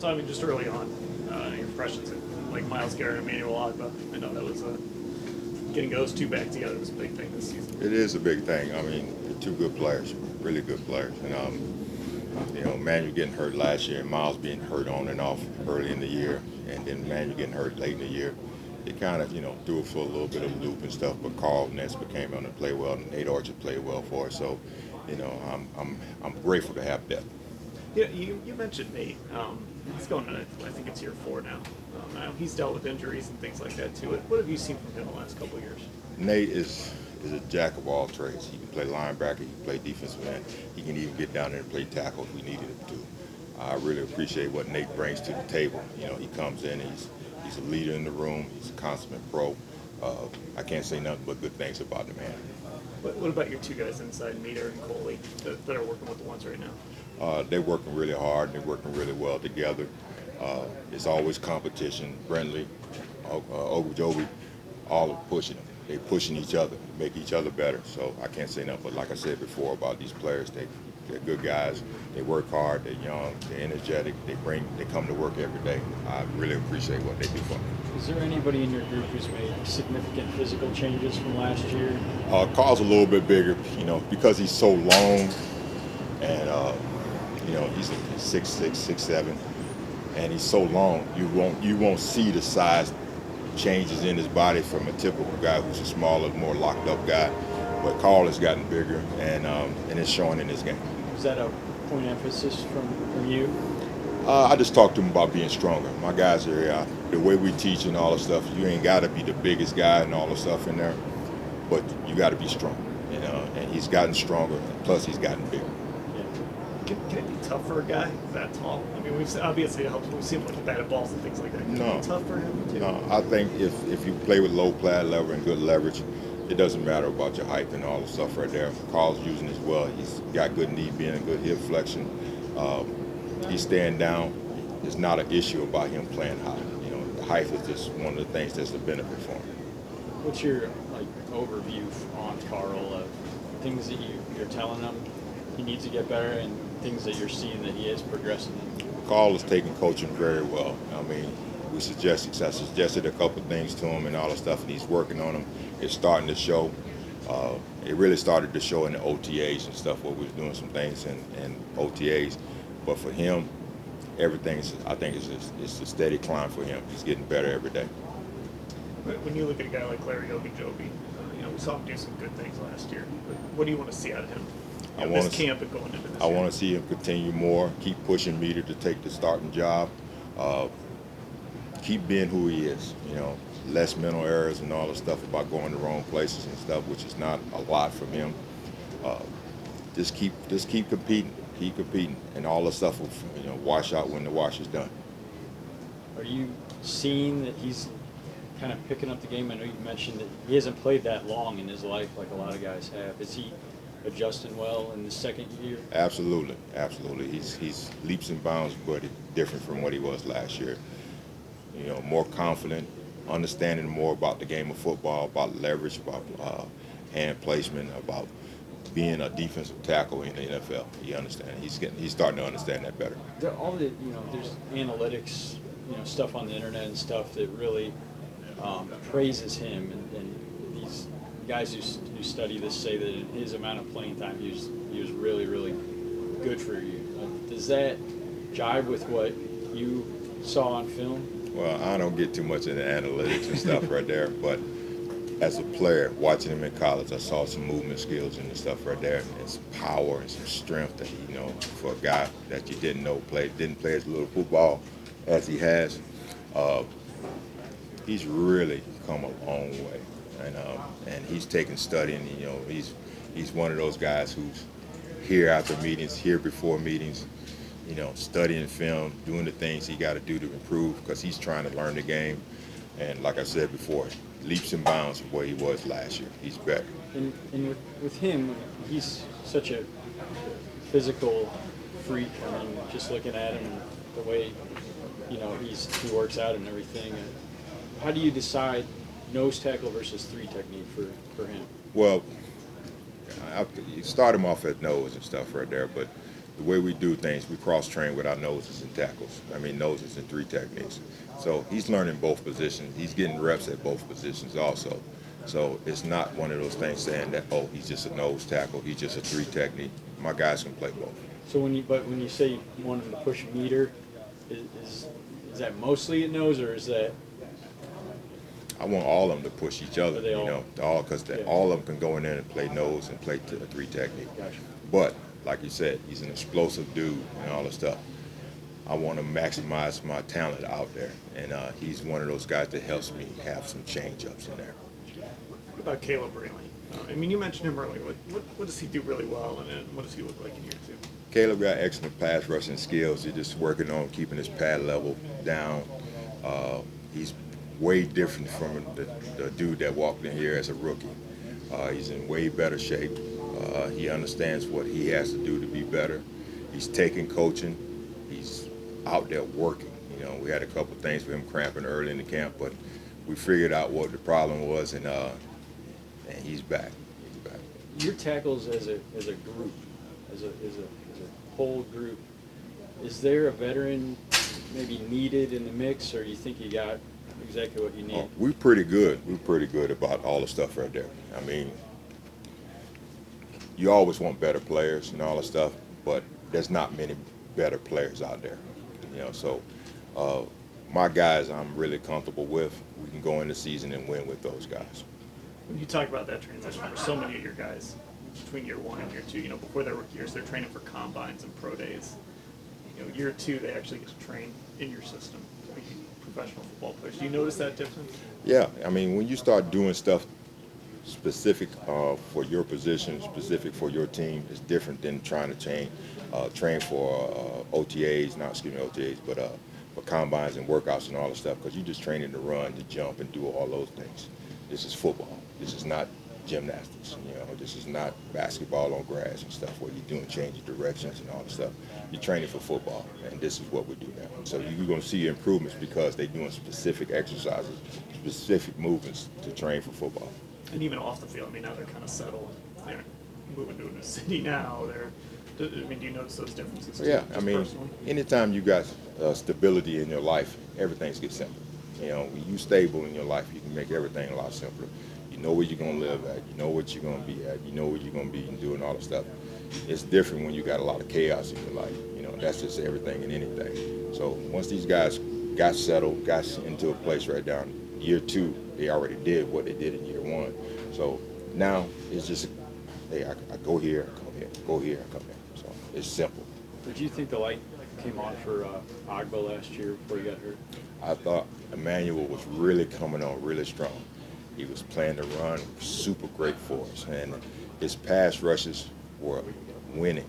So I mean, just early on, your impressions of like Miles Garrett and Emmanuel Agba. I know that was getting those two back together was a big thing this season. It is a big thing. I mean, they're two good players, really good players. And, Manuel getting hurt last year and Miles being hurt on and off early in the year, and then Manuel getting hurt late in the year. It kind of, threw it for a little bit of a loop and stuff, but Carl Nesbitt came on to play well, and Nate Archer played well for us. So, I'm grateful to have depth. Yeah, you mentioned Nate. He's going on, I think it's year 4 now. Now he's dealt with injuries and things like that too. What have you seen from him the last couple of years? Nate is a jack of all trades. He can play linebacker, he can play defensive end, he can even get down there and play tackle if we needed him to. I really appreciate what Nate brings to the table. He comes in, he's a leader in the room, he's a consummate pro. I can't say nothing but good things about the man. What about your two guys inside, Meter and Coley, that are working with the ones right now? They're working really hard, they're working really well together. It's always competition. Brentley, Ogunjobi, all are pushing them. They're pushing each other, make each other better. So I can't say nothing, but like I said before about these players, they're good guys. They work hard, they're young, they're energetic, they come to work every day. I really appreciate what they do for me. Is there anybody in your group who's made significant physical changes from last year? Carl's a little bit bigger, because he's so long, and he's 6'6", 6'7", and he's so long. You won't see the size changes in his body from a typical guy who's a smaller, more locked up guy. But Carl has gotten bigger, and it's showing in his game. Is that a point of emphasis from you? I just talked to him about being stronger. My guys are here. The way we teach and all the stuff, you ain't got to be the biggest guy and all the stuff in there, but you got to be strong. And he's gotten stronger, and plus he's gotten bigger. Can it be tough for a guy that tall? I mean, obviously it helps. We've seen him with the batted balls and things like that. Can it be tough for him too? No, I think if you play with low pad level and good leverage, it doesn't matter about your height and all the stuff right there. Carl's using it well. He's got good knee bend and good hip flexion. He's staying down. It's not an issue about him playing high. The height is just one of the things that's a benefit for him. What's your overview on Carl of things that you're telling him he needs to get better and things that you're seeing that he is progressing in? Carl is taking coaching very well. I mean, I suggested a couple things to him and all the stuff, and he's working on them. It's starting to show. It really started to show in the OTAs and stuff where we was doing some things in OTAs. But for him, everything I think it's a steady climb for him. He's getting better every day. When you look at a guy like Larry Ogunjobi, we saw him do some good things last year. But what do you want to see out of him? This camp and going into this I year? want to see him continue more, keep pushing Meter to take the starting job, keep being who he is. Less mental errors and all the stuff about going to wrong places and stuff, which is not a lot from him. Just keep competing. Keep competing, and all the stuff will wash out when the wash is done. Are you seeing that he's kind of picking up the game? I know you mentioned that he hasn't played that long in his life like a lot of guys have. Is he adjusting well in the second year? Absolutely. He's leaps and bounds, but different from what he was last year. More confident, understanding more about the game of football, about leverage, about hand placement, about being a defensive tackle in the NFL. He understands. He's starting to understand that better. All the there's analytics, stuff on the internet and stuff that really praises him, and these guys who study this say that in his amount of playing time, he was really, really good for you. Does that jive with what you saw on film? Well, I don't get too much into analytics and stuff right there, but as a player, watching him in college, I saw some movement skills and stuff right there, and some power and some strength that for a guy that you didn't know didn't play as little football as he has. He's really come a long way, and he's taken studying. He's one of those guys who's here after meetings, here before meetings, studying film, doing the things he got to do to improve because he's trying to learn the game. And like I said before, leaps and bounds from where he was last year. He's better. And with him, he's such a physical freak. I mean, just looking at him, the way he works out and everything. How do you decide nose tackle versus three technique for him? Well, you start him off at nose and stuff right there, but the way we do things, we cross-train with our noses and tackles. I mean, noses and 3 techniques. So he's learning both positions. He's getting reps at both positions also. So it's not one of those things saying that, oh, he's just a nose tackle, he's just a 3 technique. My guys can play both. So when you say you want him to push meter, is that mostly at nose, or is that? I want all of them to push each other, They all- because Yeah. all of them can go in there and play nose and play a 3 technique. Gotcha. But like you said, he's an explosive dude and all this stuff. I want to maximize my talent out there, and he's one of those guys that helps me have some change-ups in there. What about Caleb Rayleigh? I mean, you mentioned him earlier. What does he do really well, and then what does he look like in year 2? Caleb got excellent pass rushing skills. He's just working on keeping his pad level down. He's way different from the dude that walked in here as a rookie. He's in way better shape. He understands what he has to do to be better. He's taking coaching. He's out there working. We had a couple things for him cramping early in the camp, but we figured out what the problem was, and he's back. He's back. Your tackles as a group, as a whole group, is there a veteran maybe needed in the mix, or do you think you got exactly what you need? We're pretty good. We're pretty good about all the stuff right there. I mean, you always want better players and all the stuff, but there's not many better players out there. So my guys I'm really comfortable with. We can go in the season and win with those guys. When you talk about that transition, for so many of your guys between year 1 and year 2, before their rookie years, they're training for combines and pro days. Year 2, they actually get to train in your system to be professional football players. Do you notice that difference? Yeah, I mean, when you start doing stuff specific for your position, specific for your team, it's different than trying to train for OTAs, but for combines and workouts and all the stuff, because you're just training to run, to jump, and do all those things. This is football. This is not gymnastics. This is not basketball on grass and stuff where you're doing change of directions and all the stuff. You're training for football, and this is what we do now. And so you're going to see improvements because they're doing specific exercises, specific movements to train for football. And even off the field, I mean, now they're kind of settled. They're moving to a new city now. Do you notice those differences? Yeah, just I mean, personally? anytime you got stability in your life, everything gets simpler. When you're stable in your life, you can make everything a lot simpler. You know where you're going to live at. You know what you're going to be at. You know where you're going to be and doing all the stuff. It's different when you got a lot of chaos in your life. That's just everything and anything. So once these guys got settled, got into a place right down year 2, they already did what they did in year 1. So now it's just, hey, I go here, I come here, go here, I come here. So it's simple. Did you think the light came on for Agba last year before he got hurt? I thought Emmanuel was really coming on really strong. He was playing the run super great for us, and his pass rushes were winning.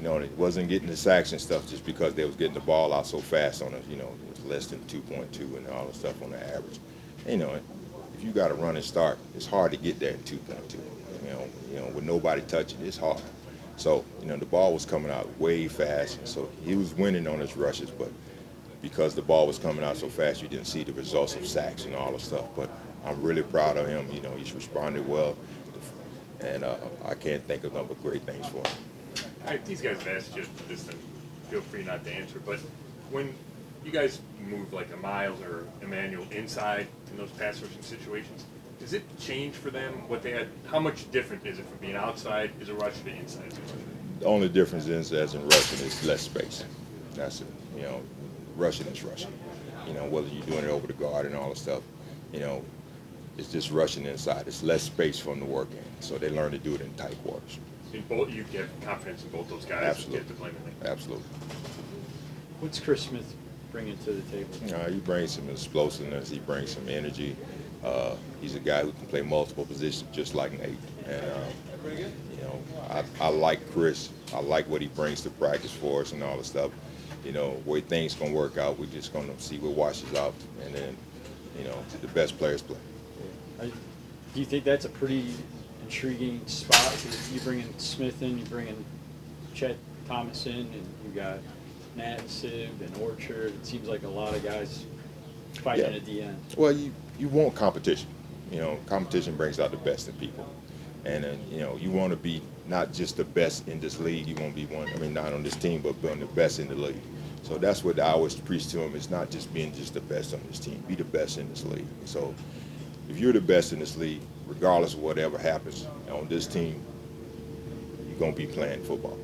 It wasn't getting the sacks and stuff just because they was getting the ball out so fast on us. It was less than 2.2 and all the stuff on the average. If you got to run and start, it's hard to get there in 2.2. With nobody touching, it's hard. So, the ball was coming out way fast, and so he was winning on his rushes, but because the ball was coming out so fast, you didn't see the results of sacks and all the stuff. But I'm really proud of him. He's responded well, and I can't think of number great things for him. These guys have asked you this, and feel free not to answer, but when you guys move like a Miles or Emmanuel inside in those pass rushing situations, does it change for them what they had? How much different is it from being outside as a rusher to inside as a rusher? The only difference is, as in rushing, is less space. That's it. Rushing is rushing. Whether you're doing it over the guard and all the stuff, it's just rushing inside. It's less space from the work in, so they learn to do it in tight quarters. You get confidence in both those guys. Absolutely. Get to blame them. Absolutely. What's Chris Smith bringing to the table? He brings some explosiveness. He brings some energy. He's a guy who can play multiple positions, just like Nate. And I like Chris. I like what he brings to practice for us and all the stuff. Where things gonna work out, we're just gonna see what washes out, and then the best players play. Do you think that's a pretty intriguing spot? You bring in Smith in, you bring in Chet Thomas in, and you got Nat and Siv and Orchard. It seems like a lot of guys fighting at the end. Well, you want competition. Competition brings out the best in people, and you want to be not just the best in this league. You won't be one. I mean, not on this team, but being the best in the league. So that's what I always preach to him. It's not just being just the best on this team. Be the best in this league. So if you're the best in this league, regardless of whatever happens on this team, you're gonna be playing football.